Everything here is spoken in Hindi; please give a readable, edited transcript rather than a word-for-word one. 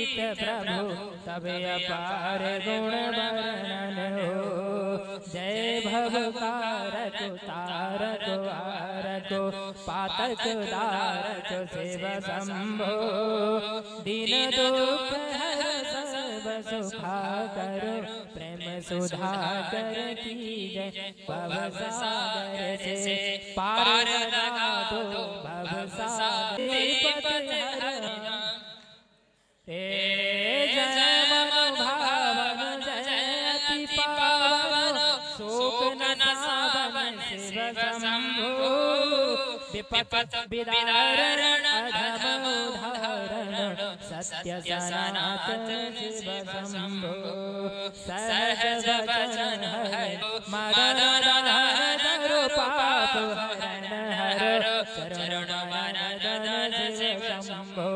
प्रीत प्रभु तब अपार गुण वर्णन हो। जय भवकारक तारक वारक पातक दारक शिव शंभो। दीन दुख हर सर्व सुखा करो प्रेम सुधा कर की जय। भवसागर से पार लगा दो भवसागर जय मनोभावन जय अति पावन शोक नसावन शिव शंभो। विपत विदारण अधम उदाहरण सत्य सनातन शिव शंभो। सहज वचन हर मदन धरो पाप हरण हर चरण मन शिव शंभो।